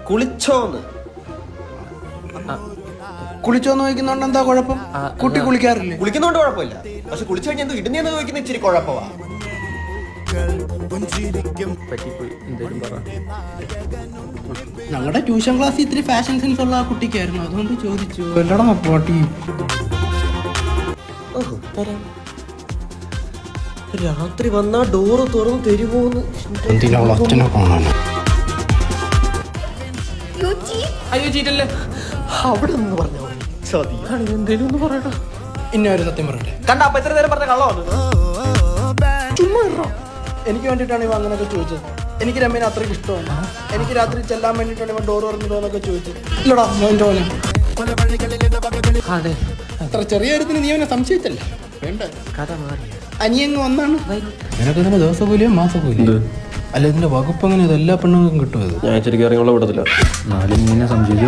കുളിച്ചോന്ന് കുളിച്ചോന്ന് ചോദിക്കുന്നോണ്ട് എന്താ കുഴപ്പം? കുട്ടി കുളിക്കാറില്ലേ? കുളിക്കുന്നോണ്ട് കുഴപ്പമില്ല, പക്ഷെ കുളിച്ചു കഴിഞ്ഞാൽ എന്തോ ഇടുന്നേന്ന് ചോദിക്കുന്ന ഇച്ചിരി കുഴപ്പമാ. ഞങ്ങളുടെ ട്യൂഷൻ ക്ലാസ്സിൽ ഇത്തിരി ഫാഷൻ സെൻസ് ഉള്ള ആ കുട്ടിക്കായിരുന്നു, അതുകൊണ്ട് ചോദിച്ചു. എല്ലടാ പോട്ടി. രാത്രി വന്നാ ഡോറ് തുറന്ന് തരുമോന്ന് അച്ഛനെ കാണാൻ. അയ്യോ ചീറ്റല്ലേ, അവിടെ നിന്ന് പറഞ്ഞോ എന്തേലും ഒന്ന് പറയട്ടോ. ഇന്ന ഒരു സത്യം പറയട്ടെ, കണ്ട അപ്പൊ എത്ര നേരം പറഞ്ഞ കള്ളമാണ്. ചുമ്മാ എനിക്ക് വേണ്ടിയിട്ടാണ് ഇവ അങ്ങനെയൊക്കെ ചോദിച്ചത്. എനിക്ക് രമ്യനെ അത്രയ്ക്ക് ഇഷ്ടമാണ്. എനിക്ക് രാത്രി ചെല്ലാൻ വേണ്ടിയിട്ടാണ് ഇവൻ ഡോർ പറഞ്ഞിട്ടോ എന്നൊക്കെ ചോദിച്ചത്. ഇല്ലടാ മോൻ്റെ പോലെ അത്ര ചെറിയ കാര്യത്തിന് നീ അവനെ സംശയിച്ചല്ലേ? വേണ്ട, കഥ മാറി. അനിയങ്ങ് വന്നാണ്. നിനക്ക് ഇതിന്റെ ദിവസക്കൂലിയോ മാസക്കൂലിയോ? അല്ല, ഇതിന്റെ വകുപ്പ് അങ്ങനെ എല്ലാ പെണ്ണുങ്ങൾക്കും കിട്ടുമത്? ഞാൻ ശരിക്കും ഇറങ്ങിയുള്ള വിടത്തില്ല. 4 മീനെ സംശയിച്ചു.